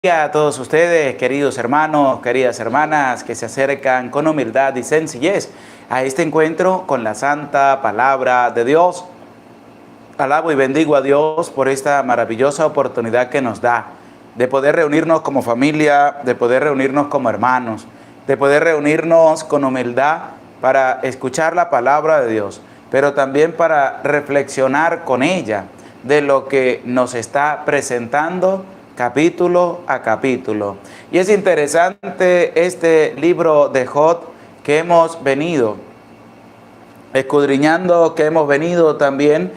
A todos ustedes, queridos hermanos, queridas hermanas, que se acercan con humildad y sencillez a este encuentro con la santa palabra de Dios. Alabo y bendigo a Dios por esta maravillosa oportunidad que nos da de poder reunirnos como familia, de poder reunirnos como hermanos, de poder reunirnos con humildad para escuchar la palabra de Dios, pero también para reflexionar con ella de lo que nos está presentando capítulo a capítulo. Y es interesante este libro de Job que hemos venido escudriñando, que hemos venido también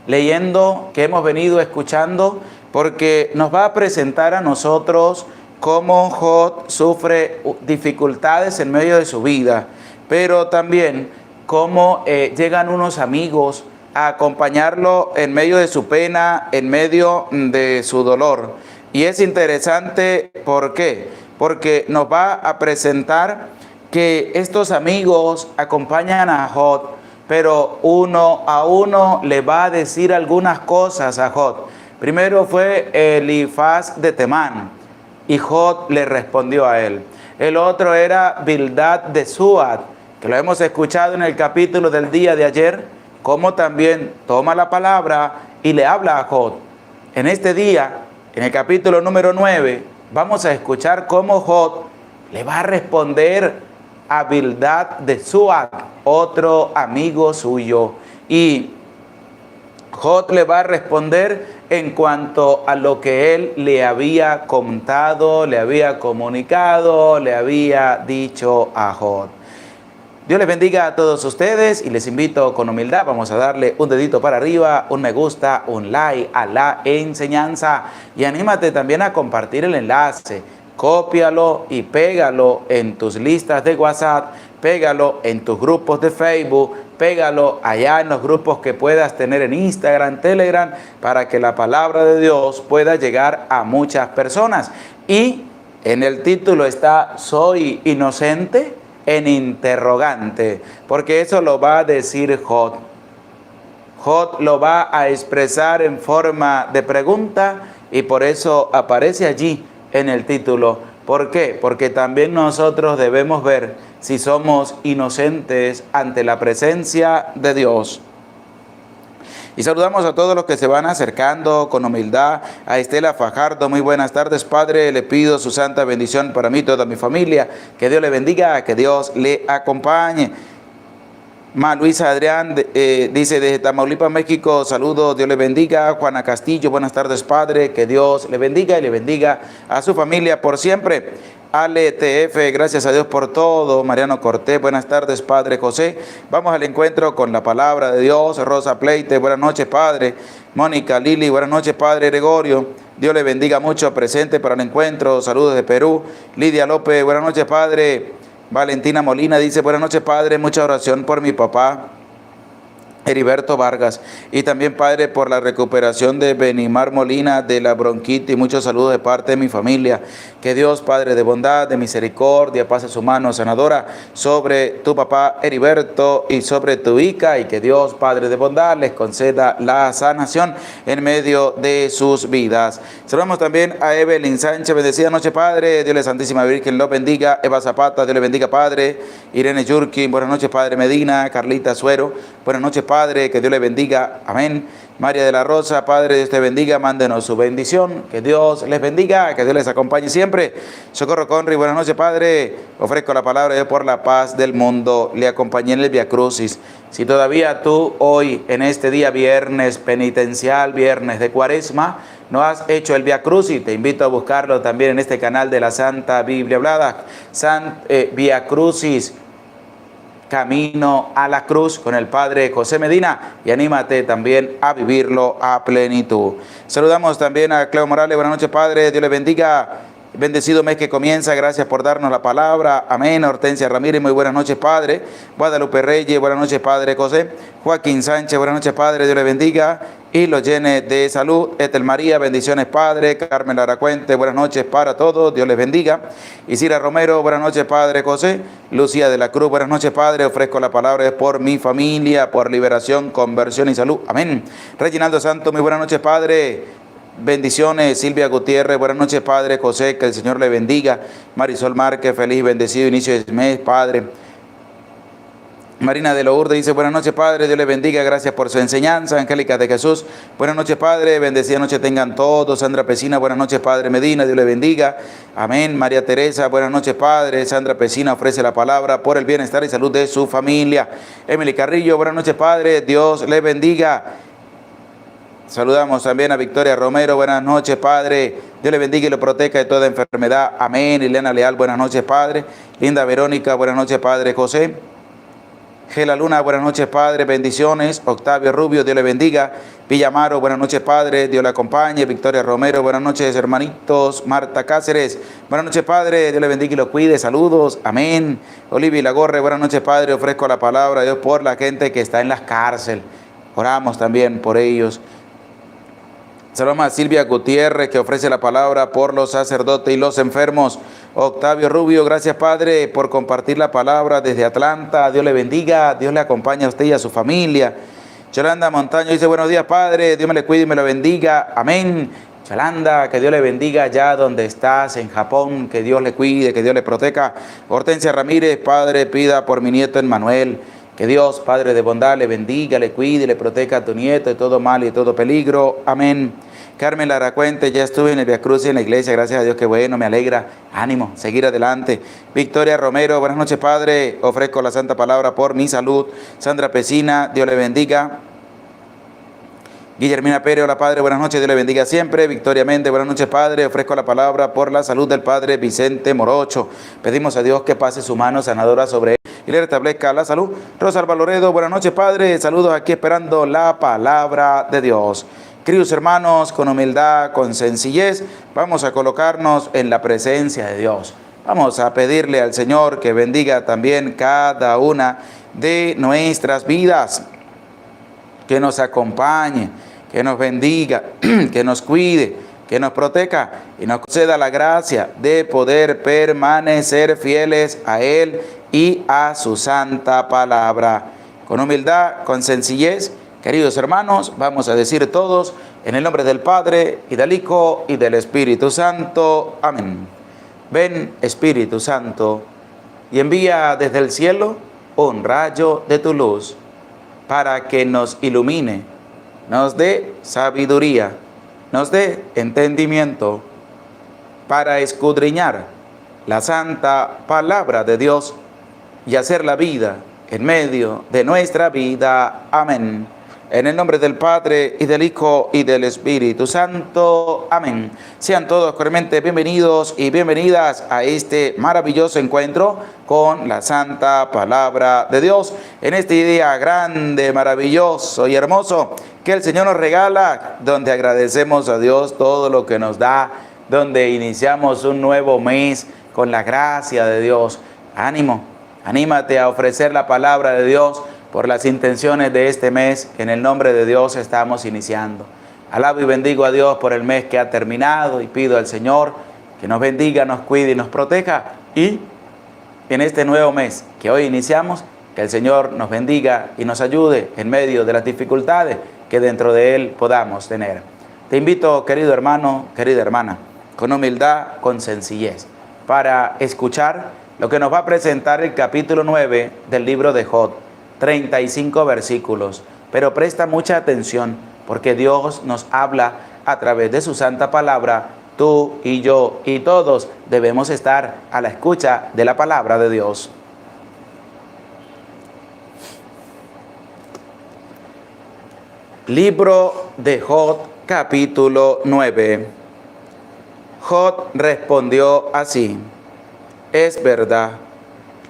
leyendo, que hemos venido escuchando, porque nos va a presentar a nosotros cómo Job sufre dificultades en medio de su vida, pero también cómo llegan unos amigos a acompañarlo en medio de su pena, en medio de su dolor. Y es interesante, ¿por qué? Porque nos va a presentar que estos amigos acompañan a Job, pero uno a uno le va a decir algunas cosas a Job. Primero fue Elifaz de Temán, y Job le respondió a él. El otro era Bildad de Suad, que lo hemos escuchado en el capítulo del día de ayer, como también toma la palabra y le habla a Job. En este día, en el capítulo número 9, vamos a escuchar cómo Job le va a responder a Bildad de Suad, otro amigo suyo. Y Job le va a responder en cuanto a lo que él le había contado, le había comunicado, le había dicho a Job. Dios les bendiga a todos ustedes y les invito con humildad, vamos a darle un dedito para arriba, un me gusta, un like a la enseñanza y anímate también a compartir el enlace, cópialo y pégalo en tus listas de WhatsApp, pégalo en tus grupos de Facebook, pégalo allá en los grupos que puedas tener en Instagram, Telegram, para que la palabra de Dios pueda llegar a muchas personas. Y en el título está ¿Soy inocente? En interrogante, porque eso lo va a decir Job. Job lo va a expresar en forma de pregunta y por eso aparece allí en el título. ¿Por qué? Porque también nosotros debemos ver si somos inocentes ante la presencia de Dios. Y saludamos a todos los que se van acercando con humildad. A Estela Fajardo, muy buenas tardes, Padre. Le pido su santa bendición para mí y toda mi familia. Que Dios le bendiga, que Dios le acompañe. Luisa Adrián dice desde Tamaulipas, México, saludos, Dios le bendiga. Juana Castillo, buenas tardes, Padre. Que Dios le bendiga y le bendiga a su familia por siempre. Ale TF, gracias a Dios por todo. Mariano Cortés, buenas tardes, Padre José. Vamos al encuentro con la palabra de Dios. Rosa Pleite, buenas noches, Padre. Mónica Lili, buenas noches, Padre Gregorio. Dios le bendiga mucho, presente para el encuentro. Saludos de Perú. Lidia López, buenas noches, Padre. Valentina Molina dice, buenas noches, Padre. Mucha oración por mi papá Heriberto Vargas, y también, Padre, por la recuperación de Benimar Molina de la bronquitis. Muchos saludos de parte de mi familia. Que Dios, Padre de bondad, de misericordia, pase su mano sanadora sobre tu papá Heriberto y sobre tu hija, y que Dios, Padre de bondad, les conceda la sanación en medio de sus vidas. Saludamos también a Evelyn Sánchez, bendecida noche, Padre. Dios la Santísima Virgen lo bendiga. Eva Zapata, Dios le bendiga, Padre. Irene Yurkin, buenas noches, Padre Medina. Carlita Suero, buenas noches, Padre, que Dios le bendiga, amén. María de la Rosa, Padre, Dios te bendiga, mándenos su bendición, que Dios les bendiga, que Dios les acompañe siempre. Socorro Conri, buenas noches, Padre, ofrezco la palabra de Dios por la paz del mundo, le acompañé en el Via Crucis. Si todavía tú hoy, en este día viernes penitencial, viernes de Cuaresma, no has hecho el Via Crucis, te invito a buscarlo también en este canal de la Santa Biblia Hablada, Via Crucis, Camino a la Cruz, con el Padre José Medina, y anímate también a vivirlo a plenitud. Saludamos también a Cleo Morales, buenas noches, Padre, Dios le bendiga. Bendecido mes que comienza, gracias por darnos la palabra, amén. Hortensia Ramírez, muy buenas noches, Padre. Guadalupe Reyes, buenas noches, Padre José. Joaquín Sánchez, buenas noches, Padre, Dios le bendiga y los llene de salud. Ethel María, bendiciones, Padre. Carmen Lara Cuente, buenas noches para todos, Dios les bendiga. Isira Romero, buenas noches, Padre José. Lucía de la Cruz, buenas noches, Padre. Ofrezco la palabra por mi familia, por liberación, conversión y salud, amén. Reginaldo Santos, muy buenas noches, Padre. Bendiciones, Silvia Gutiérrez, buenas noches, Padre. José, que el Señor le bendiga. Marisol Márquez, feliz, bendecido inicio de mes, Padre. Marina de Lourdes dice, buenas noches, Padre, Dios le bendiga, gracias por su enseñanza. Angélica de Jesús, buenas noches, Padre, bendecida noche tengan todos. Sandra Pesina, buenas noches, Padre Medina, Dios le bendiga, amén. María Teresa, buenas noches, Padre. Sandra Pesina ofrece la palabra por el bienestar y salud de su familia. Emily Carrillo, buenas noches, Padre, Dios le bendiga. Saludamos también a Victoria Romero, buenas noches, Padre, Dios le bendiga y lo proteja de toda enfermedad, amén. Elena Leal, buenas noches, Padre. Linda Verónica, buenas noches, Padre José. Gela Luna, buenas noches, Padre, bendiciones. Octavio Rubio, Dios le bendiga. Villamaro, buenas noches, Padre, Dios le acompañe. Victoria Romero, buenas noches, hermanitos. Marta Cáceres, buenas noches, Padre, Dios le bendiga y lo cuide. Saludos, amén. Olivia Lagorre, buenas noches, Padre, ofrezco la palabra de Dios por la gente que está en las cárceles. Oramos también por ellos. Saludamos a Silvia Gutiérrez, que ofrece la palabra por los sacerdotes y los enfermos. Octavio Rubio, gracias, Padre, por compartir la palabra desde Atlanta. Dios le bendiga, Dios le acompañe a usted y a su familia. Yolanda Montaño dice, buenos días, Padre, Dios me le cuide y me lo bendiga. Amén. Yolanda, que Dios le bendiga allá donde estás, en Japón, que Dios le cuide, que Dios le proteja. Hortensia Ramírez, Padre, pida por mi nieto Emmanuel. Que Dios, Padre de bondad, le bendiga, le cuide y le proteja a tu nieto de todo mal y de todo peligro. Amén. Carmen Lara Cuente, ya estuve en el Via Cruz y en la iglesia, gracias a Dios, que bueno, me alegra. Ánimo, seguir adelante. Victoria Romero, buenas noches, Padre. Ofrezco la santa palabra por mi salud. Sandra Pesina, Dios le bendiga. Guillermina Pérez, hola, Padre, buenas noches, Dios le bendiga siempre. Victoria Méndez, buenas noches, Padre. Ofrezco la palabra por la salud del Padre Vicente Morocho. Pedimos a Dios que pase su mano sanadora sobre él y le restablezca la salud. Rosalba Loredo, buenas noches, Padre. Saludos aquí esperando la palabra de Dios. Queridos hermanos, con humildad, con sencillez, vamos a colocarnos en la presencia de Dios. Vamos a pedirle al Señor que bendiga también cada una de nuestras vidas, que nos acompañe, que nos bendiga, que nos cuide, que nos proteja y nos conceda la gracia de poder permanecer fieles a Él y a su santa palabra. Con humildad, con sencillez, queridos hermanos, vamos a decir todos, en el nombre del Padre, y del Hijo, y del Espíritu Santo. Amén. Ven, Espíritu Santo, y envía desde el cielo un rayo de tu luz, para que nos ilumine, nos dé sabiduría, nos dé entendimiento, para escudriñar la santa palabra de Dios y hacer la vida en medio de nuestra vida. Amén. En el nombre del Padre, y del Hijo, y del Espíritu Santo. Amén. Sean todos cordialmente bienvenidos y bienvenidas a este maravilloso encuentro con la santa palabra de Dios. En este día grande, maravilloso y hermoso que el Señor nos regala, donde agradecemos a Dios todo lo que nos da, donde iniciamos un nuevo mes con la gracia de Dios. Ánimo, anímate a ofrecer la palabra de Dios por las intenciones de este mes. En el nombre de Dios estamos iniciando. Alabo y bendigo a Dios por el mes que ha terminado y pido al Señor que nos bendiga, nos cuide y nos proteja. Y en este nuevo mes que hoy iniciamos, que el Señor nos bendiga y nos ayude en medio de las dificultades que dentro de Él podamos tener. Te invito, querido hermano, querida hermana, con humildad, con sencillez, para escuchar lo que nos va a presentar el capítulo 9 del libro de Job. 35 versículos, pero presta mucha atención porque Dios nos habla a través de su santa palabra. Tú y yo y todos debemos estar a la escucha de la palabra de Dios. Libro de Job, capítulo 9. Job respondió así: es verdad,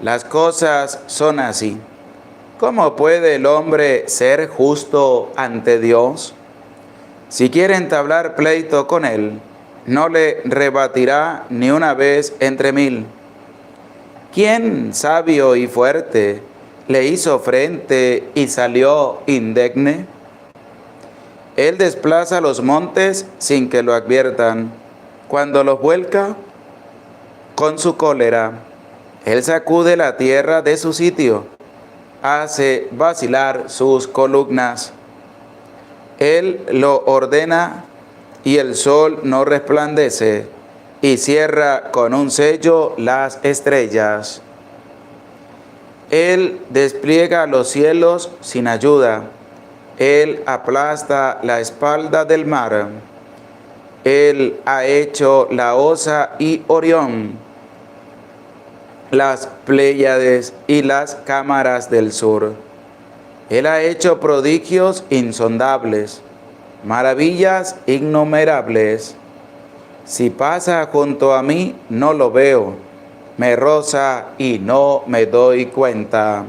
las cosas son así. ¿Cómo puede el hombre ser justo ante Dios? Si quiere entablar pleito con él, no le rebatirá ni una vez entre 1000. ¿Quién sabio y fuerte le hizo frente y salió indemne? Él desplaza los montes sin que lo adviertan. Cuando los vuelca con su cólera, él sacude la tierra de su sitio, hace vacilar sus columnas. Él lo ordena y el sol no resplandece, y cierra con un sello las estrellas. Él despliega los cielos sin ayuda. Él aplasta la espalda del mar. Él ha hecho la Osa y Orión, las Pléyades y las cámaras del sur. Él ha hecho prodigios insondables, maravillas innumerables. Si pasa junto a mí, no lo veo. Me roza y no me doy cuenta.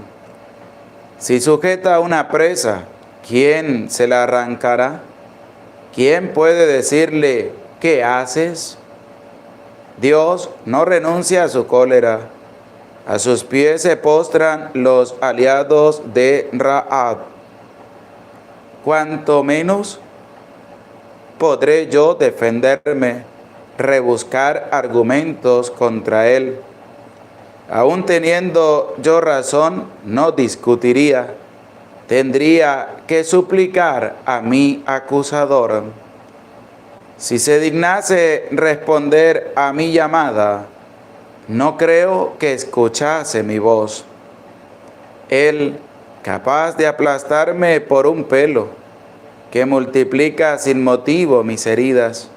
Si sujeta una presa, ¿quién se la arrancará? ¿Quién puede decirle, ¿qué haces? Dios no renuncia a su cólera. A sus pies se postran los aliados de Rahab. Cuanto menos podré yo defenderme, rebuscar argumentos contra él. Aún teniendo yo razón, no discutiría. Tendría que suplicar a mi acusador. Si se dignase responder a mi llamada, no creo que escuchase mi voz. Él, capaz de aplastarme por un pelo, que multiplica sin motivo mis heridas,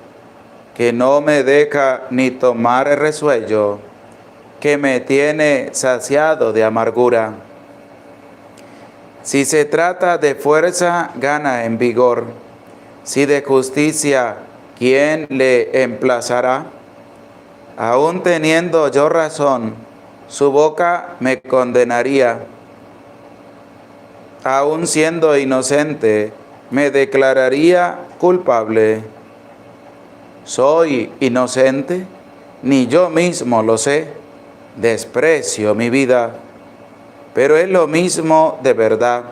que no me deja ni tomar resuello, que me tiene saciado de amargura. Si se trata de fuerza, gana en vigor. Si de justicia, ¿quién le emplazará? Aún teniendo yo razón, su boca me condenaría. Aún siendo inocente, me declararía culpable. ¿Soy inocente? Ni yo mismo lo sé. Desprecio mi vida, pero es lo mismo de verdad.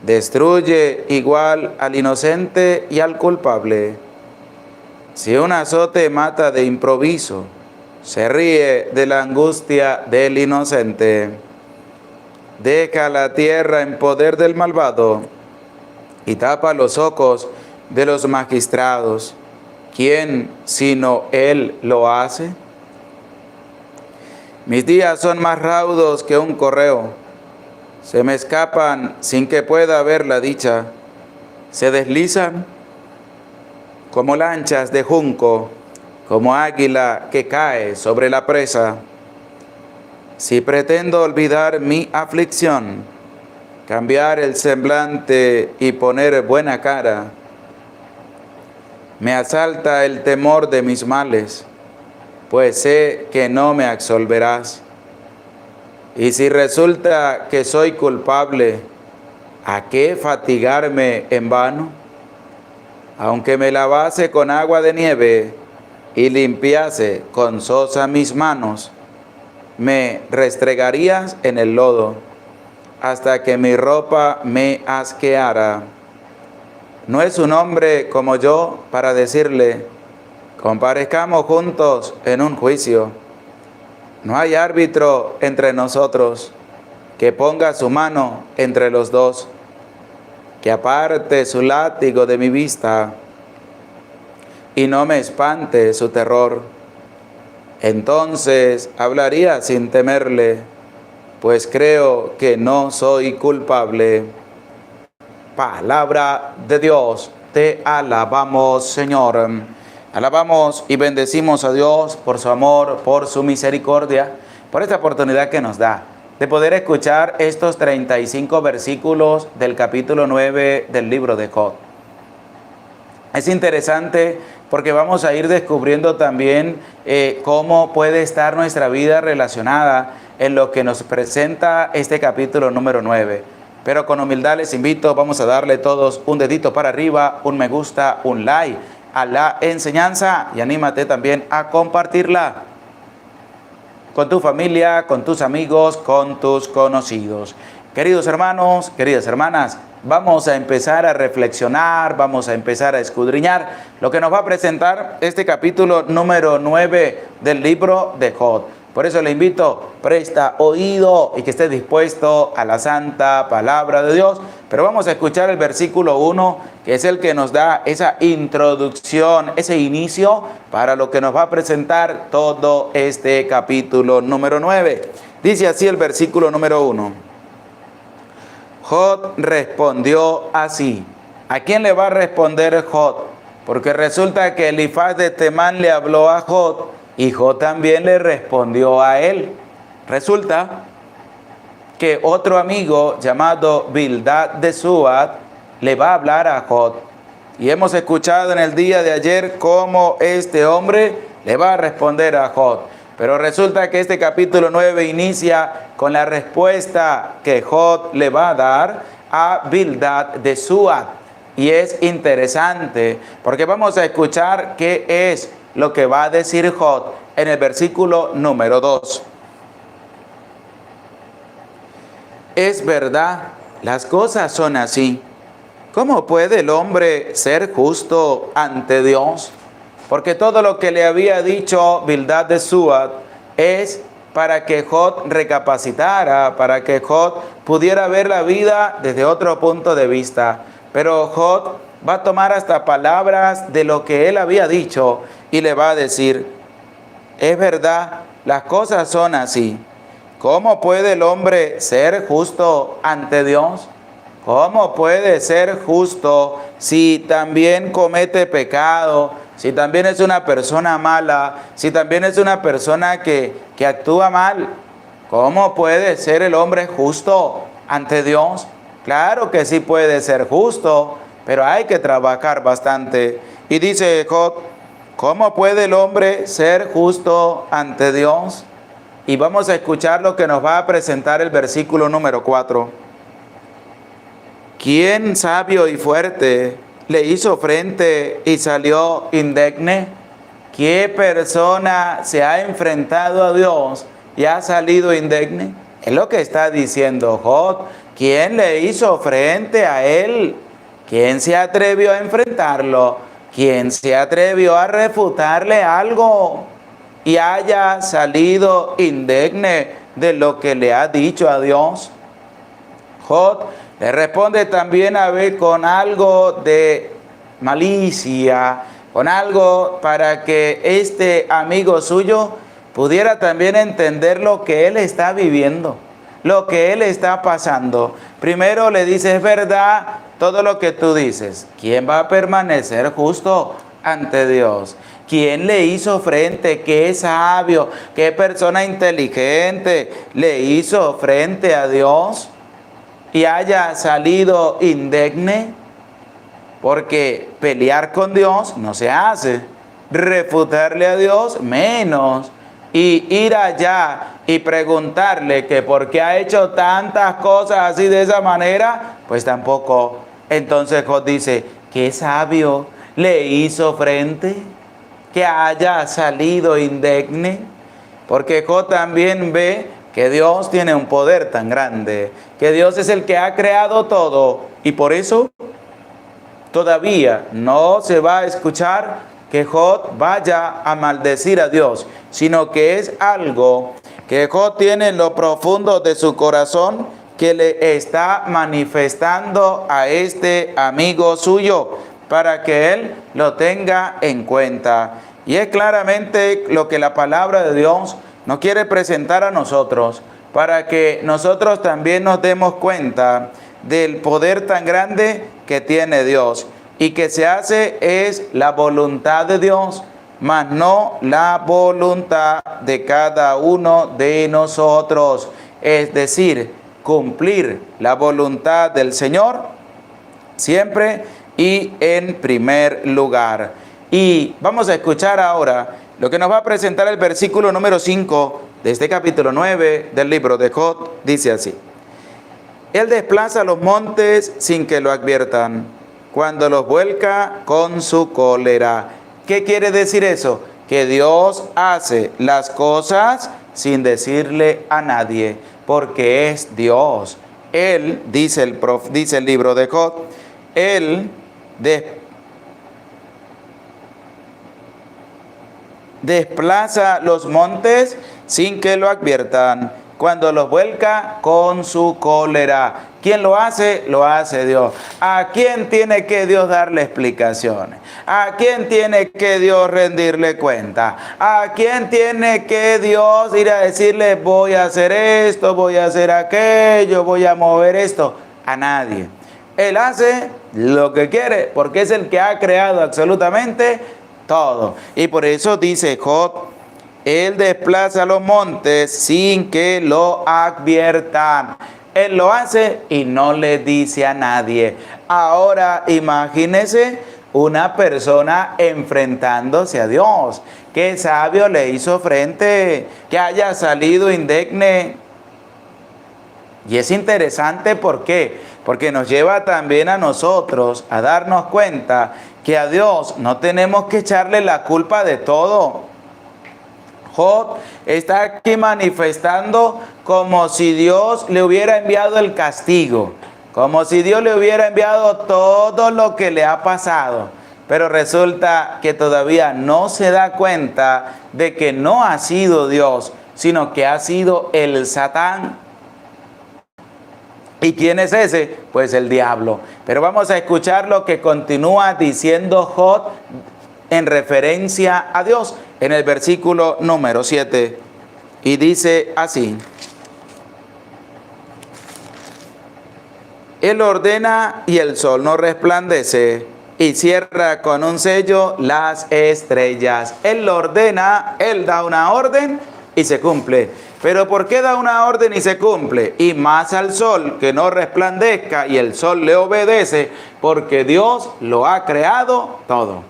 Destruye igual al inocente y al culpable. Si un azote mata de improviso, se ríe de la angustia del inocente. Deja la tierra en poder del malvado y tapa los ojos de los magistrados. ¿Quién sino él lo hace? Mis días son más raudos que un correo. Se me escapan sin que pueda haber la dicha. Se deslizan como lanchas de junco, como águila que cae sobre la presa. Si pretendo olvidar mi aflicción, cambiar el semblante y poner buena cara, me asalta el temor de mis males, pues sé que no me absolverás. Y si resulta que soy culpable, ¿a qué fatigarme en vano? Aunque me lavase con agua de nieve y limpiase con sosa mis manos, me restregarías en el lodo hasta que mi ropa me asqueara. No es un hombre como yo para decirle, comparezcamos juntos en un juicio. No hay árbitro entre nosotros que ponga su mano entre los dos, que aparte su látigo de mi vista y no me espante su terror. Entonces hablaría sin temerle, pues creo que no soy culpable. Palabra de Dios, te alabamos, Señor. Alabamos y bendecimos a Dios por su amor, por su misericordia, por esta oportunidad que nos da de poder escuchar estos 35 versículos del capítulo 9 del libro de Job. Es interesante porque vamos a ir descubriendo también cómo puede estar nuestra vida relacionada en lo que nos presenta este capítulo número 9. Pero con humildad les invito, vamos a darle todos un dedito para arriba, un me gusta, un like a la enseñanza y anímate también a compartirla con tu familia, con tus amigos, con tus conocidos. Queridos hermanos, queridas hermanas, vamos a empezar a reflexionar, vamos a empezar a escudriñar lo que nos va a presentar este capítulo número 9 del libro de Job. Por eso le invito, presta oído y que esté dispuesto a la santa palabra de Dios Pero vamos a escuchar el versículo 1, que es el que nos da esa introducción, ese inicio para lo que nos va a presentar todo este capítulo número 9. Dice así el versículo número 1. Jod respondió así. ¿A quién le va a responder Jod? Porque resulta que Elifaz de Temán le habló a Jod y Jod también le respondió a él. Resulta que otro amigo llamado Bildad de Suad le va a hablar a Jod. Y hemos escuchado en el día de ayer cómo este hombre le va a responder a Jod. Pero resulta que este capítulo 9 inicia con la respuesta que Jod le va a dar a Bildad de Suad. Y es interesante porque vamos a escuchar qué es lo que va a decir Jod en el versículo número 2. Es verdad, las cosas son así. ¿Cómo puede el hombre ser justo ante Dios? Porque todo lo que le había dicho Bildad de Suad es para que Jod recapacitara, para que Jod pudiera ver la vida desde otro punto de vista. Pero Jod va a tomar hasta palabras de lo que él había dicho y le va a decir, es verdad, las cosas son así. ¿Cómo puede el hombre ser justo ante Dios? ¿Cómo puede ser justo si también comete pecado, si también es una persona mala, si también es una persona que actúa mal? ¿Cómo puede ser el hombre justo ante Dios? Claro que sí puede ser justo, pero hay que trabajar bastante. Y dice Jod, ¿cómo puede el hombre ser justo ante Dios? Y vamos a escuchar lo que nos va a presentar el versículo número 4. ¿Quién sabio y fuerte le hizo frente y salió indemne? ¿Qué persona se ha enfrentado a Dios y ha salido indemne? Es lo que está diciendo Jod. ¿Quién le hizo frente a él? ¿Quién se atrevió a enfrentarlo? ¿Quién se atrevió a refutarle algo y haya salido indemne de lo que le ha dicho a Dios? Jod le responde también a ver con algo de malicia, con algo para que este amigo suyo pudiera también entender lo que él está viviendo, lo que él está pasando. Primero le dice, es verdad todo lo que tú dices. ¿Quién va a permanecer justo ante Dios? ¿Quién le hizo frente? ¿Qué sabio? ¿Qué persona inteligente le hizo frente a Dios y haya salido indemne? Porque pelear con Dios no se hace, refutarle a Dios menos, y ir allá y preguntarle que por qué ha hecho tantas cosas así de esa manera, pues tampoco. Entonces Jod dice, ¿qué sabio le hizo frente que haya salido indemne? Porque Jod también ve que Dios tiene un poder tan grande, que Dios es el que ha creado todo, y por eso todavía no se va a escuchar que Jod vaya a maldecir a Dios, sino que es algo que Jod tiene en lo profundo de su corazón, que le está manifestando a este amigo suyo para que él lo tenga en cuenta. Y es claramente lo que la palabra de Dios nos quiere presentar a nosotros, para que nosotros también nos demos cuenta del poder tan grande que tiene Dios, y que se hace es la voluntad de Dios, mas no la voluntad de cada uno de nosotros. Es decir, cumplir la voluntad del Señor siempre y en primer lugar. Y vamos a escuchar ahora lo que nos va a presentar el versículo número 5 de este capítulo 9 del libro de Jod. Dice así: Él desplaza los montes sin que lo adviertan, cuando los vuelca con su cólera. ¿Qué quiere decir eso? Que Dios hace las cosas sin decirle a nadie, porque es Dios. Él, dice el libro de Jod, Él desplaza los montes sin que lo adviertan, cuando los vuelca con su cólera. ¿Quién lo hace? Lo hace Dios. ¿A quién tiene que Dios darle explicaciones? ¿A quién tiene que Dios rendirle cuenta? ¿A quién tiene que Dios ir a decirle voy a hacer esto, voy a hacer aquello, voy a mover esto? A nadie. Él hace lo que quiere porque es el que ha creado absolutamente todo. Y por eso dice Job, Él desplaza los montes sin que lo adviertan. Él lo hace y no le dice a nadie. Ahora imagínese una persona enfrentándose a Dios. ¿Qué sabio le hizo frente? Que haya salido indemne. Y es interesante, ¿por qué? Porque nos lleva también a nosotros a darnos cuenta que a Dios no tenemos que echarle la culpa de todo. Job está aquí manifestando como si Dios le hubiera enviado el castigo, como si Dios le hubiera enviado todo lo que le ha pasado. Pero resulta que todavía no se da cuenta de que no ha sido Dios, sino que ha sido el Satán. ¿Y quién es ese? Pues el diablo. Pero vamos a escuchar lo que continúa diciendo Job en referencia a Dios en el versículo número 7. Y dice así: Él ordena y el sol no resplandece, y cierra con un sello las estrellas. Él lo ordena, Él da una orden y se cumple. Pero ¿por qué da una orden y se cumple? Y más al sol que no resplandezca, y el sol le obedece, porque Dios lo ha creado todo.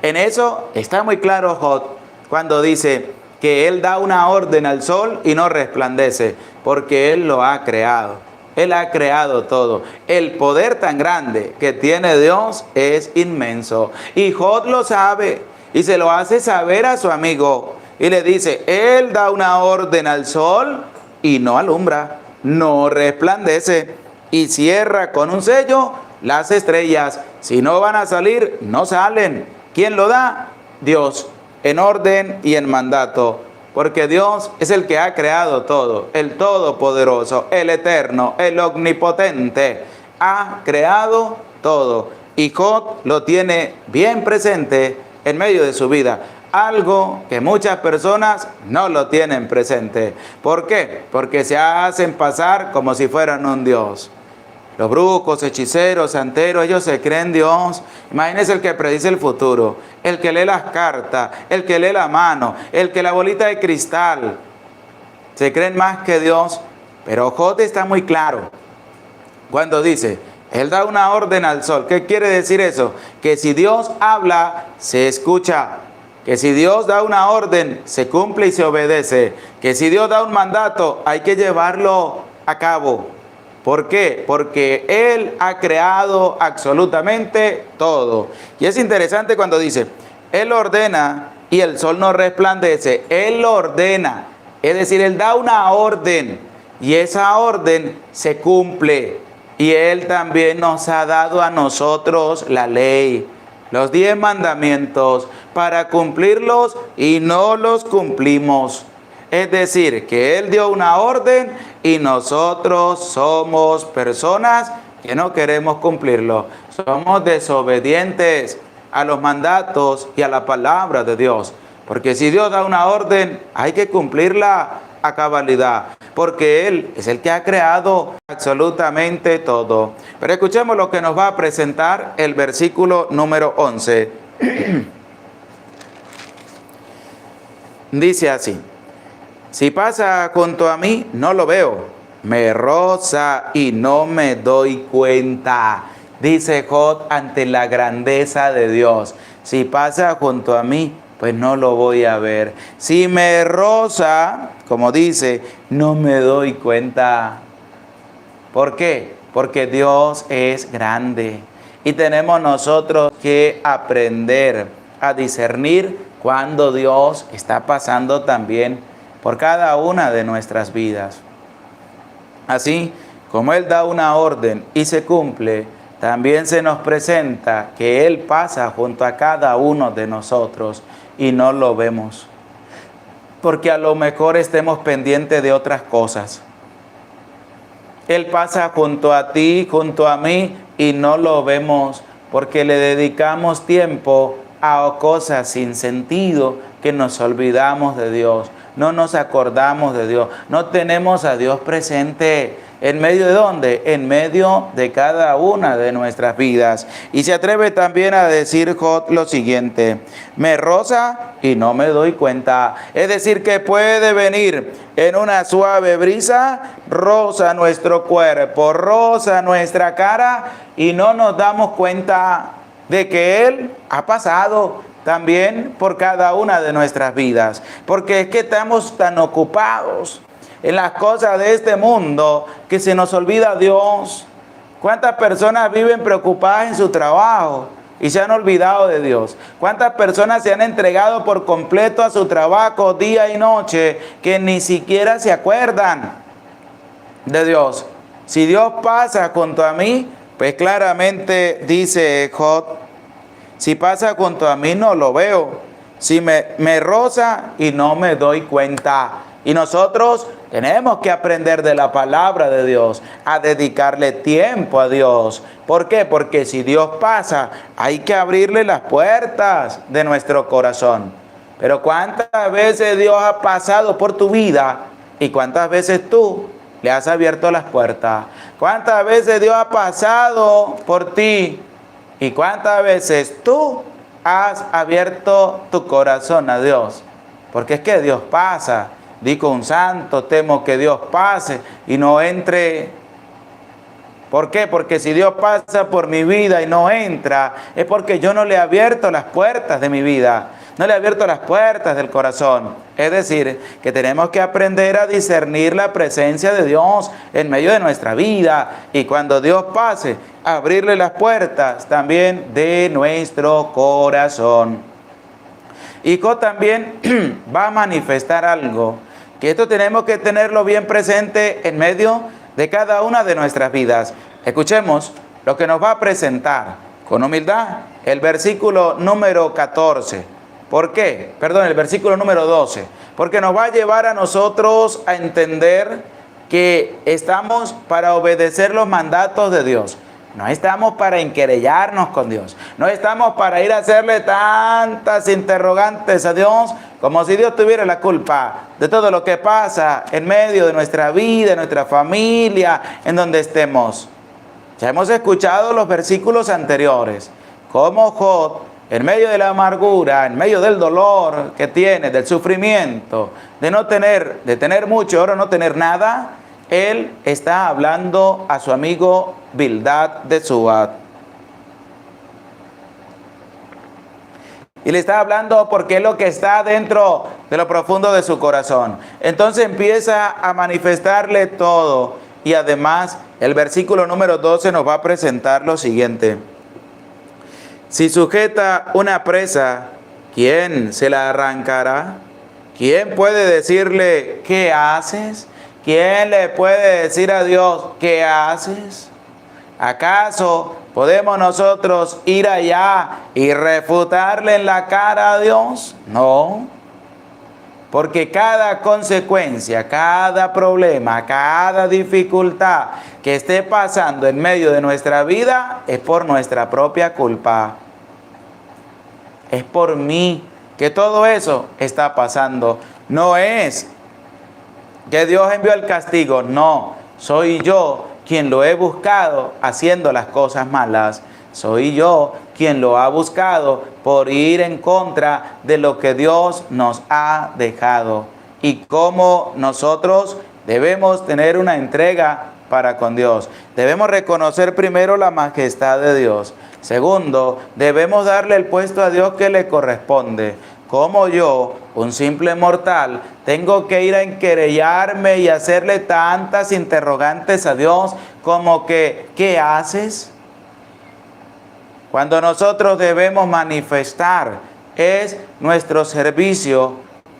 En eso está muy claro Job cuando dice que Él da una orden al sol y no resplandece, porque Él lo ha creado. Él ha creado todo. El poder tan grande que tiene Dios es inmenso. Y Job lo sabe y se lo hace saber a su amigo. Y le dice, Él da una orden al sol y no alumbra, no resplandece, y cierra con un sello las estrellas. Si no van a salir, no salen. ¿Quién lo da? Dios, en orden y en mandato. Porque Dios es el que ha creado todo, el todopoderoso, el eterno, el omnipotente. Ha creado todo. Y Job lo tiene bien presente en medio de su vida. Algo que muchas personas no lo tienen presente. ¿Por qué? Porque se hacen pasar como si fueran un Dios. Los brujos, hechiceros, santeros, ellos se creen Dios. Imagínense el que predice el futuro, el que lee las cartas, el que lee la mano, el que la bolita de cristal. Se creen más que Dios. Pero Job está muy claro cuando dice, Él da una orden al sol. ¿Qué quiere decir eso? Que si Dios habla, se escucha. Que si Dios da una orden, se cumple y se obedece. Que si Dios da un mandato, hay que llevarlo a cabo. ¿Por qué? Porque Él ha creado absolutamente todo. Y es interesante cuando dice, Él ordena y el sol no resplandece. Él ordena, es decir, Él da una orden y esa orden se cumple. Y Él también nos ha dado a nosotros la ley, los 10 mandamientos, para cumplirlos y no los cumplimos. Es decir, que Él dio una orden y nosotros somos personas que no queremos cumplirlo. Somos desobedientes a los mandatos y a la palabra de Dios. Porque si Dios da una orden, hay que cumplirla a cabalidad. Porque Él es el que ha creado absolutamente todo. Pero escuchemos lo que nos va a presentar el versículo número 11. Dice así: Si pasa junto a mí, no lo veo. Me roza y no me doy cuenta. Dice Job ante la grandeza de Dios. Si pasa junto a mí, pues no lo voy a ver. Si me roza, como dice, no me doy cuenta. ¿Por qué? Porque Dios es grande. Y tenemos nosotros que aprender a discernir cuando Dios está pasando también por cada una de nuestras vidas. Así como Él da una orden y se cumple, también se nos presenta que Él pasa junto a cada uno de nosotros y no lo vemos. Porque a lo mejor estemos pendientes de otras cosas. Él pasa junto a ti, junto a mí, y no lo vemos porque le dedicamos tiempo a cosas sin sentido, que nos olvidamos de Dios, no nos acordamos de Dios, no tenemos a Dios presente. ¿En medio de dónde? En medio de cada una de nuestras vidas. Y se atreve también a decir Job lo siguiente: me roza y no me doy cuenta. Es decir, que puede venir en una suave brisa, roza nuestro cuerpo, roza nuestra cara, y no nos damos cuenta de que Él ha pasado también por cada una de nuestras vidas. Porque es que estamos tan ocupados en las cosas de este mundo que se nos olvida Dios. ¿Cuántas personas viven preocupadas en su trabajo y se han olvidado de Dios? ¿Cuántas personas se han entregado por completo a su trabajo día y noche que ni siquiera se acuerdan de Dios? Si Dios pasa junto a mí, pues claramente dice Job, si pasa junto a mí no lo veo, si me roza y no me doy cuenta. Y nosotros tenemos que aprender de la palabra de Dios, a dedicarle tiempo a Dios. ¿Por qué? Porque si Dios pasa, hay que abrirle las puertas de nuestro corazón. Pero ¿cuántas veces Dios ha pasado por tu vida y cuántas veces tú le has abierto las puertas? ¿Cuántas veces Dios ha pasado por ti y cuántas veces tú has abierto tu corazón a Dios? Porque es que Dios pasa. Dijo un santo: temo que Dios pase y no entre. ¿Por qué? Porque si Dios pasa por mi vida y no entra, es porque yo no le he abierto las puertas de mi vida, no le he abierto las puertas del corazón. Es decir, que tenemos que aprender a discernir la presencia de Dios en medio de nuestra vida, y cuando Dios pase, abrirle las puertas también de nuestro corazón. Y Job también va a manifestar algo, que esto tenemos que tenerlo bien presente en medio de cada una de nuestras vidas. Escuchemos lo que nos va a presentar con humildad el versículo número 14. ¿Por qué? Perdón, el versículo número 12. Porque nos va a llevar a nosotros a entender que estamos para obedecer los mandatos de Dios. No estamos para enquerellarnos con Dios. No estamos para ir a hacerle tantas interrogantes a Dios como si Dios tuviera la culpa de todo lo que pasa en medio de nuestra vida, en nuestra familia, en donde estemos. Ya hemos escuchado los versículos anteriores, cómo Job, en medio de la amargura, en medio del dolor que tiene, del sufrimiento, de tener mucho, ahora no tener nada, él está hablando a su amigo Bildad de Suad. Y le está hablando porque es lo que está dentro de lo profundo de su corazón. Entonces empieza a manifestarle todo. Y además el versículo número 12 nos va a presentar lo siguiente: si sujeta una presa, ¿quién se la arrancará? ¿Quién puede decirle qué haces? ¿Quién le puede decir a Dios qué haces? ¿Acaso podemos nosotros ir allá y refutarle en la cara a Dios? No. Porque cada consecuencia, cada problema, cada dificultad que esté pasando en medio de nuestra vida es por nuestra propia culpa. Es por mí que todo eso está pasando. No es que Dios envió el castigo, no. Soy yo quien lo he buscado haciendo las cosas malas. Soy yo quien lo ha buscado por ir en contra de lo que Dios nos ha dejado. Y cómo nosotros debemos tener una entrega para con Dios. Debemos reconocer primero la majestad de Dios. Segundo, debemos darle el puesto a Dios que le corresponde. Como yo, un simple mortal, tengo que ir a enquerellarme y hacerle tantas interrogantes a Dios como que, ¿qué haces? Cuando nosotros debemos manifestar es nuestro servicio,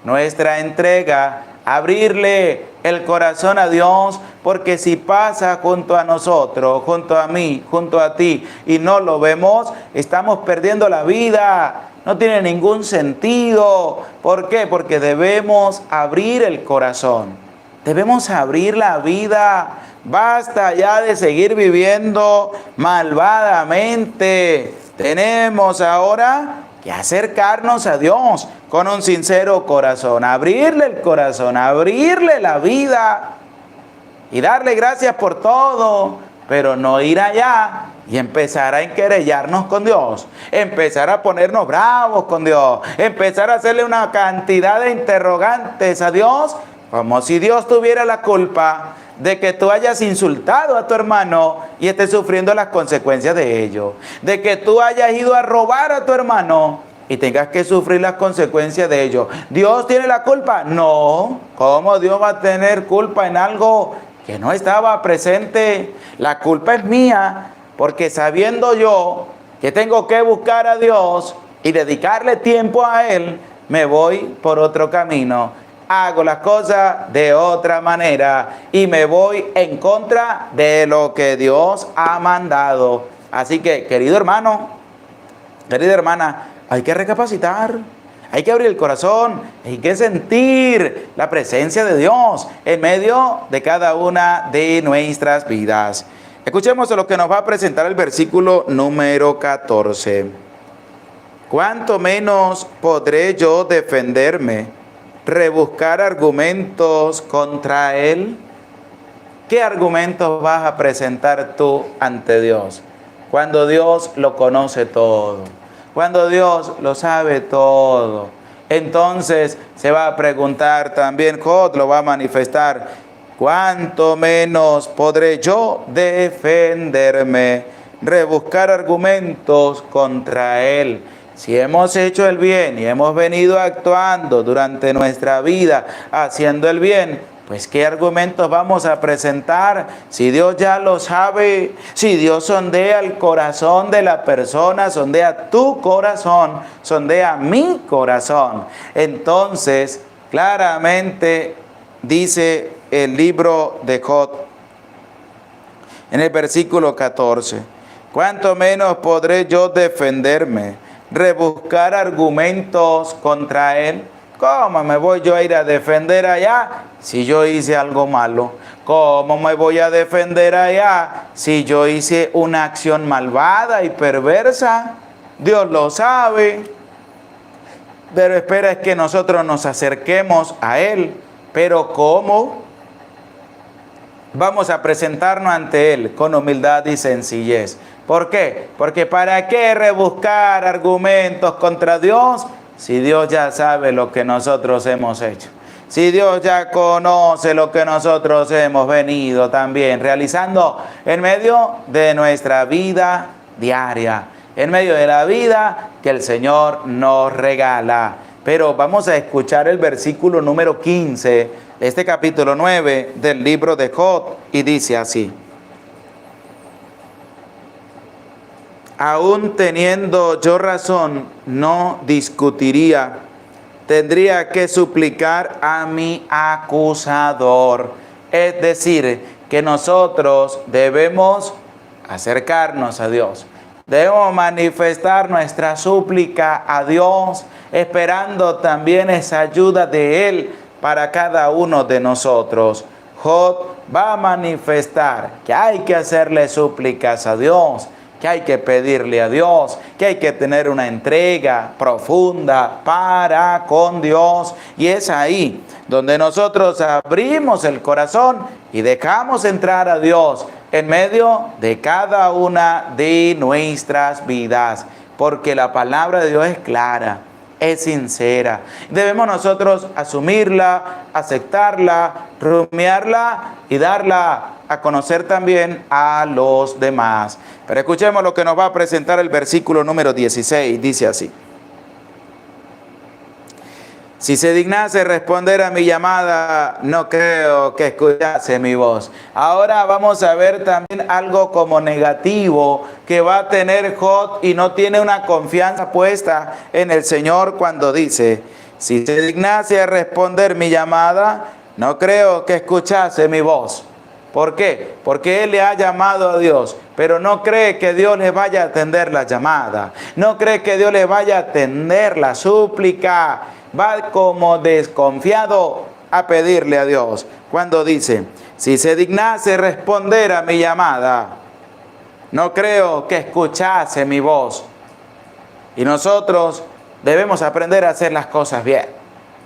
nuestra entrega, abrirle el corazón a Dios, porque si pasa junto a nosotros, junto a mí, junto a ti, y no lo vemos, estamos perdiendo la vida. No tiene ningún sentido. ¿Por qué? Porque debemos abrir el corazón. Debemos abrir la vida. Basta ya de seguir viviendo malvadamente. Tenemos ahora que acercarnos a Dios con un sincero corazón, abrirle el corazón, abrirle la vida y darle gracias por todo, pero no ir allá y empezar a enquerellarnos con Dios, empezar a ponernos bravos con Dios, empezar a hacerle una cantidad de interrogantes a Dios, como si Dios tuviera la culpa de que tú hayas insultado a tu hermano y estés sufriendo las consecuencias de ello, de que tú hayas ido a robar a tu hermano y tengas que sufrir las consecuencias de ello. ¿Dios tiene la culpa? No. ¿Cómo Dios va a tener culpa en algo que no estaba presente? La culpa es mía, porque sabiendo yo que tengo que buscar a Dios y dedicarle tiempo a Él, me voy por otro camino. Hago las cosas de otra manera y me voy en contra de lo que Dios ha mandado. Así que, querido hermano, querida hermana, hay que recapacitar, hay que abrir el corazón, hay que sentir la presencia de Dios en medio de cada una de nuestras vidas. Escuchemos lo que nos va a presentar el versículo número 14. ¿Cuánto menos podré yo defenderme, rebuscar argumentos contra Él? ¿Qué argumentos vas a presentar tú ante Dios? Cuando Dios lo conoce todo, cuando Dios lo sabe todo, entonces se va a preguntar también, Jod lo va a manifestar, ¿cuánto menos podré yo defenderme, rebuscar argumentos contra Él? Si hemos hecho el bien y hemos venido actuando durante nuestra vida haciendo el bien, pues ¿qué argumentos vamos a presentar? Si Dios ya lo sabe, si Dios sondea el corazón de la persona, sondea tu corazón, sondea mi corazón. Entonces, claramente dice el libro de Jod, en el versículo 14, ¿cuánto menos podré yo defenderme, rebuscar argumentos contra Él? ¿Cómo me voy yo a ir a defender allá si yo hice algo malo? ¿Cómo me voy a defender allá si yo hice una acción malvada y perversa? Dios lo sabe, pero espera es que nosotros nos acerquemos a Él. Pero ¿cómo? Vamos a presentarnos ante Él con humildad y sencillez. ¿Por qué? Porque ¿para qué rebuscar argumentos contra Dios si Dios ya sabe lo que nosotros hemos hecho? Si Dios ya conoce lo que nosotros hemos venido también realizando en medio de nuestra vida diaria, en medio de la vida que el Señor nos regala. Pero vamos a escuchar el versículo número 15 de este capítulo 9 del libro de Jod y dice así: aún teniendo yo razón, no discutiría. Tendría que suplicar a mi acusador. Es decir, que nosotros debemos acercarnos a Dios. Debemos manifestar nuestra súplica a Dios, esperando también esa ayuda de Él para cada uno de nosotros. Jod va a manifestar que hay que hacerle súplicas a Dios, que hay que pedirle a Dios, que hay que tener una entrega profunda para con Dios. Y es ahí donde nosotros abrimos el corazón y dejamos entrar a Dios en medio de cada una de nuestras vidas. Porque la palabra de Dios es clara, es sincera. Debemos nosotros asumirla, aceptarla, rumiarla y darla a conocer también a los demás. Pero escuchemos lo que nos va a presentar el versículo número 16. Dice así: si se dignase responder a mi llamada, no creo que escuchase mi voz. Ahora vamos a ver también algo como negativo que va a tener Jod, y no tiene una confianza puesta en el Señor cuando dice: si se dignase a responder mi llamada, no creo que escuchase mi voz. ¿Por qué? Porque él le ha llamado a Dios, pero no cree que Dios le vaya a atender la llamada. No cree que Dios le vaya a atender la súplica. Va como desconfiado a pedirle a Dios. Cuando dice, si se dignase responder a mi llamada, no creo que escuchase mi voz. Y nosotros debemos aprender a hacer las cosas bien,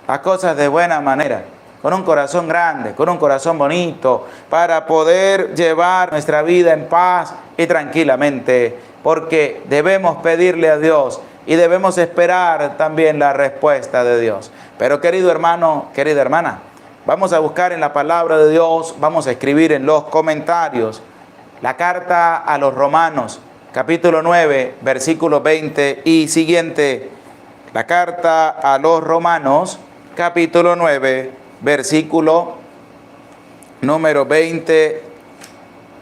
las cosas de buena manera, con un corazón grande, con un corazón bonito, para poder llevar nuestra vida en paz y tranquilamente, porque debemos pedirle a Dios y debemos esperar también la respuesta de Dios. Pero querido hermano, querida hermana, vamos a buscar en la palabra de Dios, vamos a escribir en los comentarios la carta a los Romanos, capítulo 9, versículo 20 y siguiente. La carta a los Romanos, capítulo 9, versículo número 20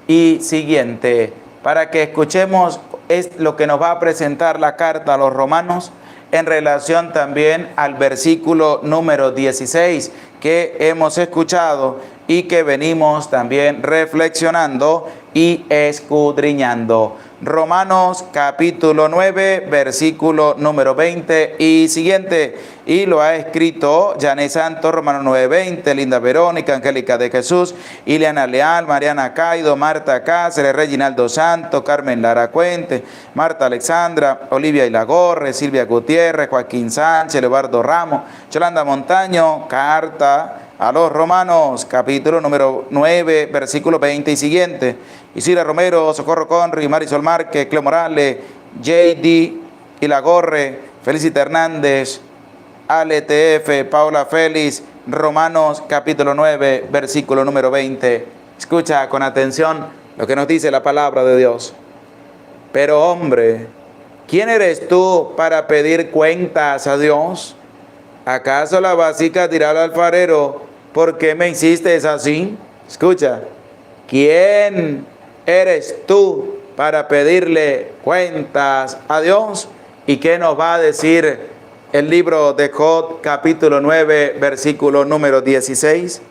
y siguiente, para que escuchemos es lo que nos va a presentar la carta a los Romanos en relación también al versículo número 16 que hemos escuchado y que venimos también reflexionando y escudriñando. Romanos capítulo 9, versículo número 20 y siguiente. Y lo ha escrito Janet Santos, Romanos 9, 20, Linda Verónica, Angélica de Jesús, Ileana Leal, Mariana Caido, Marta Cáceres, Reginaldo Santos, Carmen Lara Cuente, Marta Alexandra, Olivia Ilagorre, Silvia Gutiérrez, Joaquín Sánchez, Eduardo Ramos, Yolanda Montaño. Carta a los Romanos, capítulo número 9, versículo 20 y siguiente. Isidra Romero, Socorro Conri, Marisol Márquez, Cleo Morales, J.D. Ilagorre, Felicita Hernández, ALTF, Paula Félix. Romanos capítulo 9, versículo número 20. Escucha con atención lo que nos dice la palabra de Dios. Pero hombre, ¿quién eres tú para pedir cuentas a Dios? ¿Acaso la vasija dirá al alfarero, ¿por qué me hiciste así? Escucha, ¿quién eres tú para pedirle cuentas a Dios? ¿Y qué nos va a decir el libro de Job, capítulo 9, versículo número 16?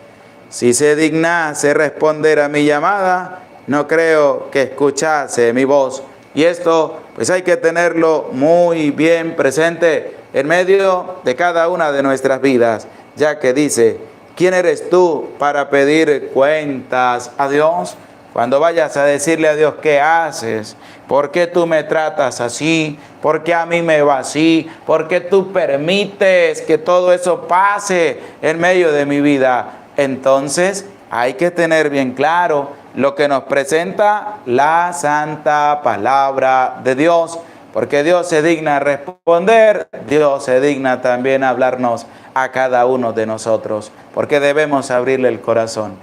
Si se dignase responder a mi llamada, no creo que escuchase mi voz. Y esto, pues hay que tenerlo muy bien presente en medio de cada una de nuestras vidas, ya que dice, ¿quién eres tú para pedir cuentas a Dios? Cuando vayas a decirle a Dios, ¿qué haces? ¿Por qué tú me tratas así? ¿Por qué a mí me va así? ¿Por qué tú permites que todo eso pase en medio de mi vida? Entonces, hay que tener bien claro lo que nos presenta la santa palabra de Dios, porque Dios se digna responder, Dios se digna también hablarnos a cada uno de nosotros, porque debemos abrirle el corazón,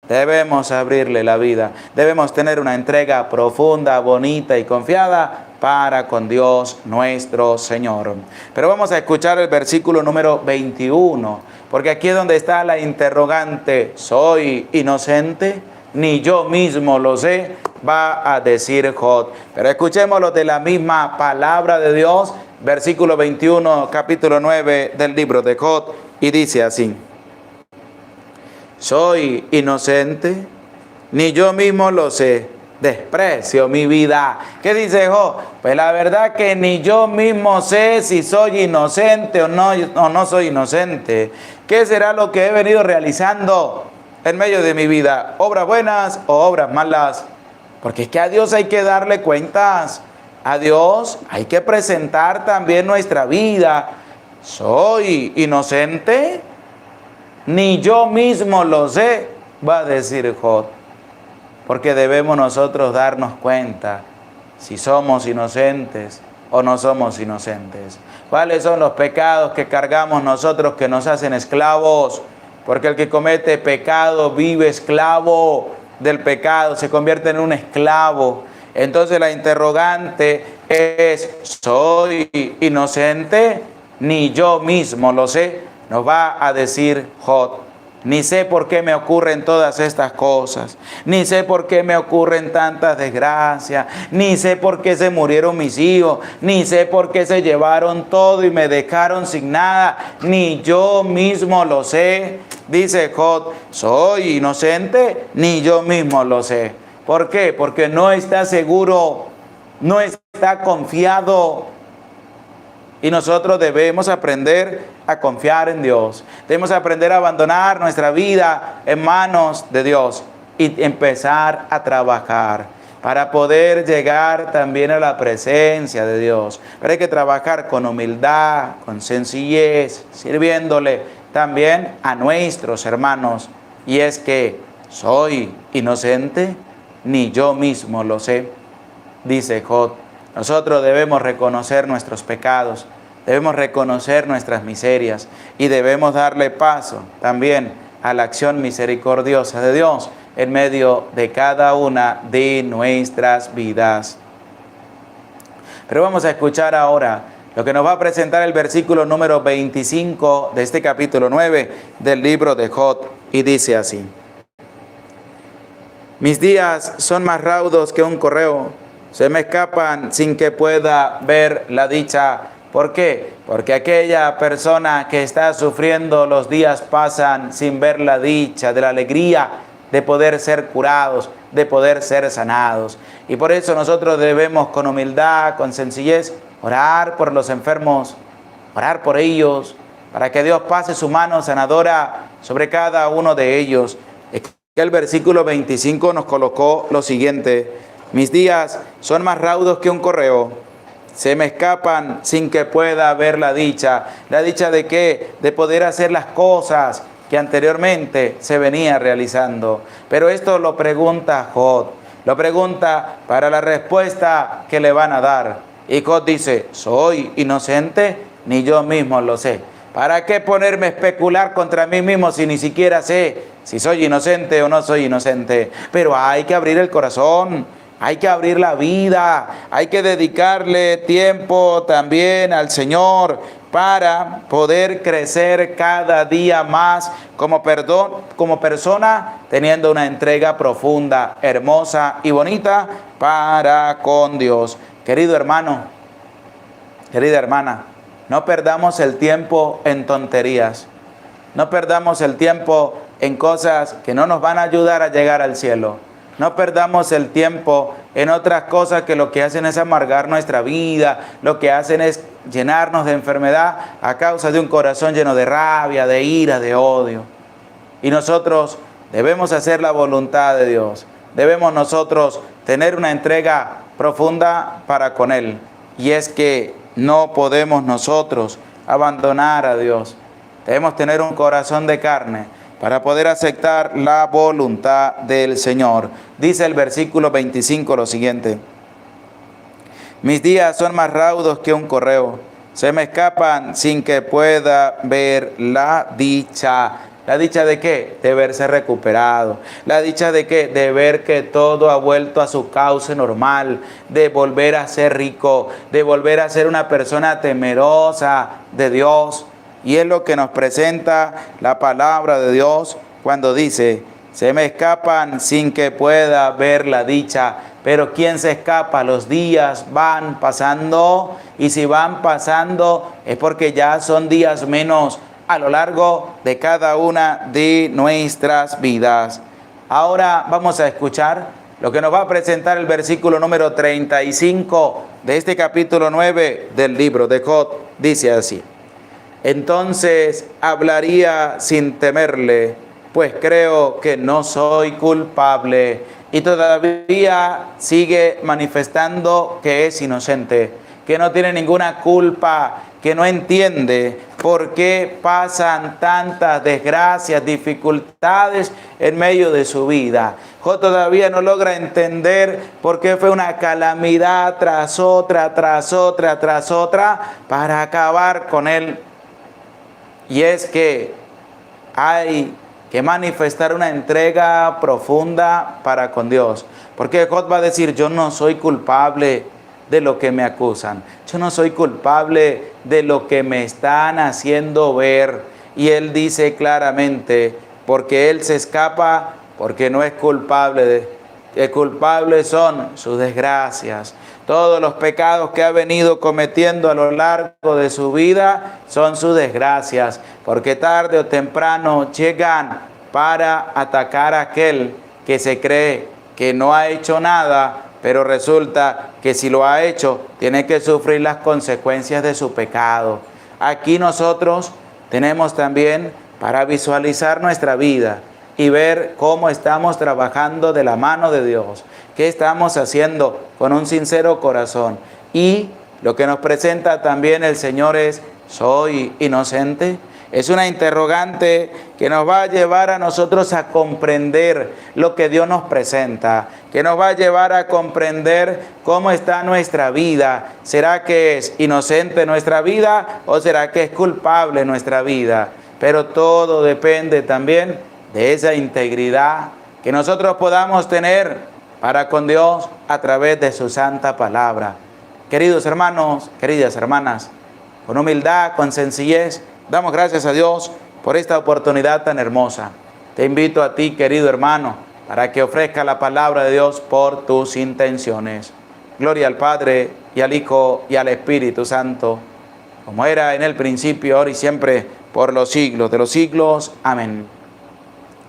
debemos abrirle la vida, debemos tener una entrega profunda, bonita y confiada para con Dios nuestro Señor. Pero vamos a escuchar el versículo número 21, porque aquí es donde está la interrogante, ¿soy inocente? Ni yo mismo lo sé, va a decir Job. Pero escuchémoslo de la misma palabra de Dios, versículo 21, capítulo 9 del libro de Job, y dice así: ¿soy inocente? Ni yo mismo lo sé, desprecio mi vida. ¿Qué dice Job? Pues la verdad que ni yo mismo sé si soy inocente o no soy inocente. ¿Qué será lo que he venido realizando en medio de mi vida? ¿Obras buenas o obras malas? Porque es que a Dios hay que darle cuentas. A Dios hay que presentar también nuestra vida. ¿Soy inocente? Ni yo mismo lo sé, va a decir Job. Porque debemos nosotros darnos cuenta si somos inocentes o no somos inocentes. ¿Cuáles son los pecados que cargamos nosotros que nos hacen esclavos? Porque el que comete pecado vive esclavo del pecado, se convierte en un esclavo. Entonces la interrogante es, ¿soy inocente? Ni yo mismo lo sé, nos va a decir Job. Ni sé por qué me ocurren todas estas cosas, ni sé por qué me ocurren tantas desgracias, ni sé por qué se murieron mis hijos, ni sé por qué se llevaron todo y me dejaron sin nada, ni yo mismo lo sé. Dice Job, ¿soy inocente? Ni yo mismo lo sé. ¿Por qué? Porque no está seguro, no está confiado Y nosotros debemos aprender a confiar en Dios. Debemos aprender a abandonar nuestra vida en manos de Dios y empezar a trabajar para poder llegar también a la presencia de Dios. Pero hay que trabajar con humildad, con sencillez, sirviéndole también a nuestros hermanos. Y es que soy inocente, ni yo mismo lo sé, dice Job. Nosotros debemos reconocer nuestros pecados, debemos reconocer nuestras miserias y debemos darle paso también a la acción misericordiosa de Dios en medio de cada una de nuestras vidas. Pero vamos a escuchar ahora lo que nos va a presentar el versículo número 25 de este capítulo 9 del libro de Job, y dice así: mis días son más raudos que un correo, se me escapan sin que pueda ver la dicha. ¿Por qué? Porque aquella persona que está sufriendo, los días pasan sin ver la dicha de la alegría de poder ser curados, de poder ser sanados. Y por eso nosotros debemos con humildad, con sencillez, orar por los enfermos, orar por ellos, para que Dios pase su mano sanadora sobre cada uno de ellos. El versículo 25 nos colocó lo siguiente: mis días son más raudos que un correo, se me escapan sin que pueda ver la dicha. ¿La dicha de qué? De poder hacer las cosas que anteriormente se venía realizando. Pero esto lo pregunta Job, lo pregunta para la respuesta que le van a dar. Y Job dice: soy inocente, ni yo mismo lo sé. ¿Para qué ponerme a especular contra mí mismo si ni siquiera sé si soy inocente o no soy inocente? Pero hay que abrir el corazón, hay que abrir la vida, hay que dedicarle tiempo también al Señor para poder crecer cada día más como persona, teniendo una entrega profunda, hermosa y bonita para con Dios. Querido hermano, querida hermana, no perdamos el tiempo en tonterías, no perdamos el tiempo en cosas que no nos van a ayudar a llegar al cielo. No perdamos el tiempo en otras cosas que lo que hacen es amargar nuestra vida, lo que hacen es llenarnos de enfermedad a causa de un corazón lleno de rabia, de ira, de odio. Y nosotros debemos hacer la voluntad de Dios. Debemos nosotros tener una entrega profunda para con Él. Y es que no podemos nosotros abandonar a Dios. Debemos tener un corazón de carne para poder aceptar la voluntad del Señor. Dice el versículo 25 lo siguiente: mis días son más raudos que un correo, se me escapan sin que pueda ver la dicha. ¿La dicha de qué? De verse recuperado. ¿La dicha de qué? De ver que todo ha vuelto a su cauce normal, de volver a ser rico, de volver a ser una persona temerosa de Dios. Y es lo que nos presenta la palabra de Dios cuando dice: se me escapan sin que pueda ver la dicha. Pero ¿quién se escapa? Los días van pasando, y si van pasando es porque ya son días menos a lo largo de cada una de nuestras vidas. Ahora vamos a escuchar lo que nos va a presentar el versículo número 35 de este capítulo 9 del libro de Job. Dice así: entonces hablaría sin temerle, pues creo que no soy culpable. Y todavía sigue manifestando que es inocente, que no tiene ninguna culpa, que no entiende por qué pasan tantas desgracias, dificultades en medio de su vida. Job todavía no logra entender por qué fue una calamidad tras otra, tras otra, tras otra, para acabar con él. Y es que hay que manifestar una entrega profunda para con Dios. Porque Job va a decir: yo no soy culpable de lo que me acusan. Yo no soy culpable de lo que me están haciendo ver. Y él dice claramente, porque él se escapa, porque no es culpable. Que culpables son sus desgracias. Todos los pecados que ha venido cometiendo a lo largo de su vida son sus desgracias, porque tarde o temprano llegan para atacar a aquel que se cree que no ha hecho nada, pero resulta que si lo ha hecho, tiene que sufrir las consecuencias de su pecado. Aquí nosotros tenemos también para visualizar nuestra vida y ver cómo estamos trabajando de la mano de Dios, qué estamos haciendo con un sincero corazón. Y lo que nos presenta también el Señor es: ¿soy inocente? Es una interrogante que nos va a llevar a nosotros a comprender lo que Dios nos presenta, que nos va a llevar a comprender cómo está nuestra vida. ¿Será que es inocente nuestra vida o será que es culpable nuestra vida? Pero todo depende también de esa integridad que nosotros podamos tener para con Dios a través de su santa palabra. Queridos hermanos, queridas hermanas, con humildad, con sencillez, damos gracias a Dios por esta oportunidad tan hermosa. Te invito a ti, querido hermano, para que ofrezca la palabra de Dios por tus intenciones. Gloria al Padre, y al Hijo, y al Espíritu Santo, como era en el principio, ahora y siempre, por los siglos de los siglos. Amén.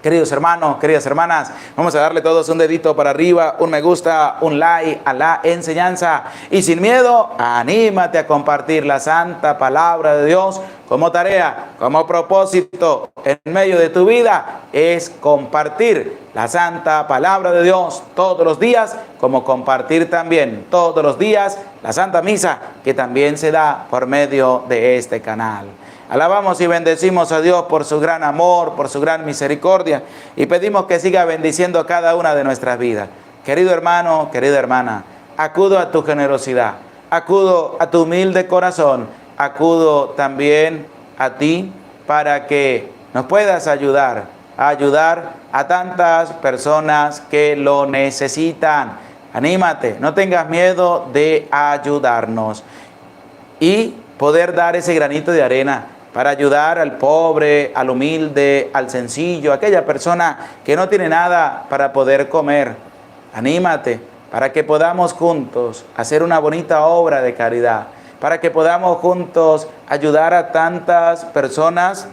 Queridos hermanos, queridas hermanas, vamos a darle todos un dedito para arriba, un me gusta, un like a la enseñanza. Y sin miedo, anímate a compartir la santa palabra de Dios como tarea, como propósito en medio de tu vida. Es compartir la santa palabra de Dios todos los días, como compartir también todos los días la Santa Misa, que también se da por medio de este canal. Alabamos y bendecimos a Dios por su gran amor, por su gran misericordia, y pedimos que siga bendiciendo cada una de nuestras vidas. Querido hermano, querida hermana, acudo a tu generosidad, acudo a tu humilde corazón, acudo también a ti para que nos puedas ayudar a tantas personas que lo necesitan. Anímate, no tengas miedo de ayudarnos y poder dar ese granito de arena para ayudar al pobre, al humilde, al sencillo, a aquella persona que no tiene nada para poder comer. Anímate para que podamos juntos hacer una bonita obra de caridad, para que podamos juntos ayudar a tantas personas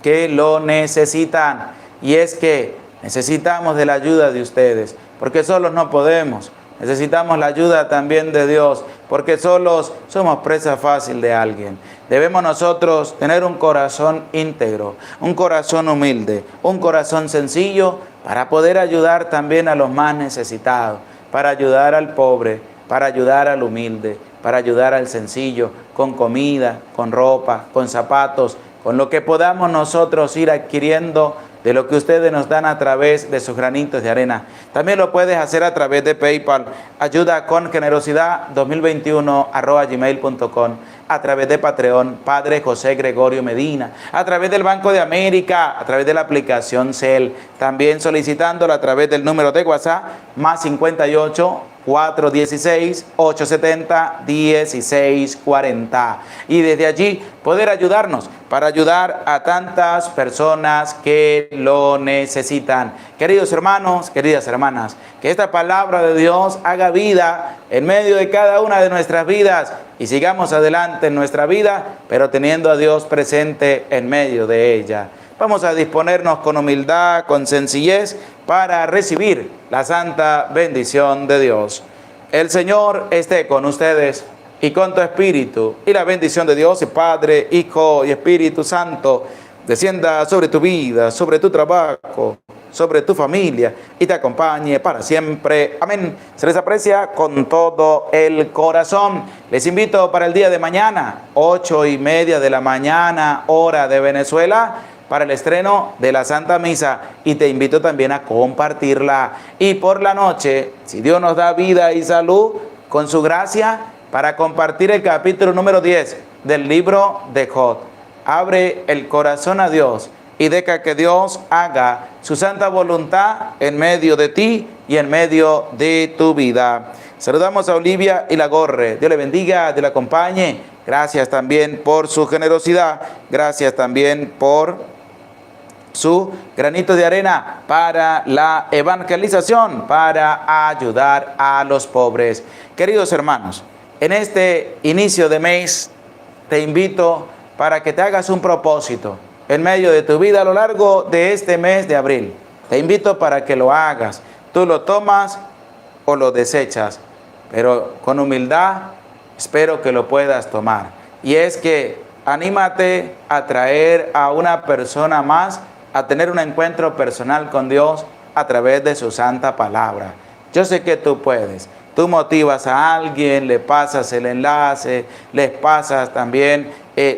que lo necesitan. Y es que necesitamos de la ayuda de ustedes, porque solos no podemos. Necesitamos la ayuda también de Dios, porque solos somos presa fácil de alguien. Debemos nosotros tener un corazón íntegro, un corazón humilde, un corazón sencillo para poder ayudar también a los más necesitados, para ayudar al pobre, para ayudar al humilde, para ayudar al sencillo, con comida, con ropa, con zapatos, con lo que podamos nosotros ir adquiriendo de lo que ustedes nos dan a través de sus granitos de arena. También lo puedes hacer a través de PayPal, ayudacongenerosidad2021@gmail.com, a través de Patreon, Padre José Gregorio Medina, a través del Banco de América, a través de la aplicación Cel, también solicitándolo a través del número de WhatsApp, más 58 416 870 1640, y desde allí poder ayudarnos para ayudar a tantas personas que lo necesitan. Queridos hermanos, queridas hermanas, que esta palabra de Dios haga vida en medio de cada una de nuestras vidas y sigamos adelante en nuestra vida, pero teniendo a Dios presente en medio de ella. Vamos a disponernos con humildad, con sencillez, para recibir la santa bendición de Dios. El Señor esté con ustedes y con tu espíritu, y la bendición de Dios, Padre, Hijo y Espíritu Santo, descienda sobre tu vida, sobre tu trabajo, sobre tu familia, y te acompañe para siempre. Amén. Se les aprecia con todo el corazón. Les invito para el día de mañana, 8:30 de la mañana, hora de Venezuela, para el estreno de la Santa Misa, y te invito también a compartirla. Y por la noche, si Dios nos da vida y salud, con su gracia, para compartir el capítulo número 10 del libro de Job. Abre el corazón a Dios y deja que Dios haga su santa voluntad en medio de ti y en medio de tu vida. Saludamos a Olivia y Lagorre. Dios le bendiga, Dios le acompañe. Gracias también por su generosidad. Gracias también por su granito de arena para la evangelización, para ayudar a los pobres. Queridos hermanos, en este inicio de mes te invito para que te hagas un propósito en medio de tu vida a lo largo de este mes de abril. Te invito para que lo hagas. Tú lo tomas o lo desechas, pero con humildad espero que lo puedas tomar. Y es que anímate a traer a una persona más a tener un encuentro personal con Dios a través de su santa palabra. Yo sé que tú puedes. Tú motivas a alguien, le pasas el enlace, les pasas también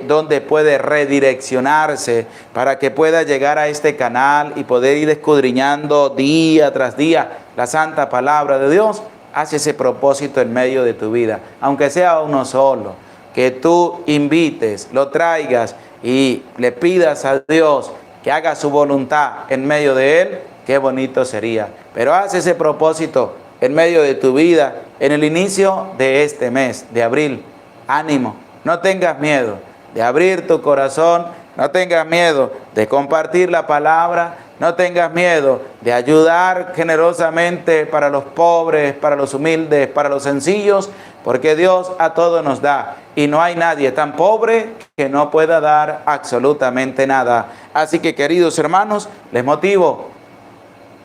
donde puede redireccionarse para que pueda llegar a este canal y poder ir escudriñando día tras día la santa palabra de Dios. Haz ese propósito en medio de tu vida, aunque sea uno solo, que tú invites, lo traigas y le pidas a Dios que haga su voluntad en medio de él. Qué bonito sería. Pero haz ese propósito en medio de tu vida, en el inicio de este mes de abril. Ánimo, no tengas miedo de abrir tu corazón, no tengas miedo de compartir la palabra, no tengas miedo de ayudar generosamente para los pobres, para los humildes, para los sencillos, porque Dios a todos nos da y no hay nadie tan pobre que no pueda dar absolutamente nada. Así que, queridos hermanos, les motivo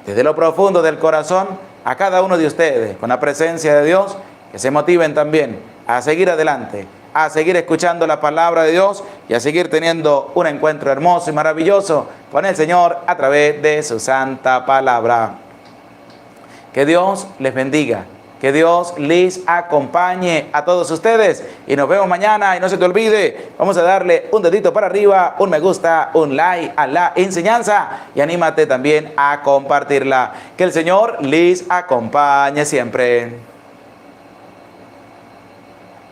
desde lo profundo del corazón a cada uno de ustedes, con la presencia de Dios, que se motiven también a seguir adelante, a seguir escuchando la palabra de Dios y a seguir teniendo un encuentro hermoso y maravilloso con el Señor a través de su santa palabra. Que Dios les bendiga, que Dios les acompañe a todos ustedes y nos vemos mañana. Y no se te olvide, vamos a darle un dedito para arriba, un me gusta, un like a la enseñanza y anímate también a compartirla. Que el Señor les acompañe siempre.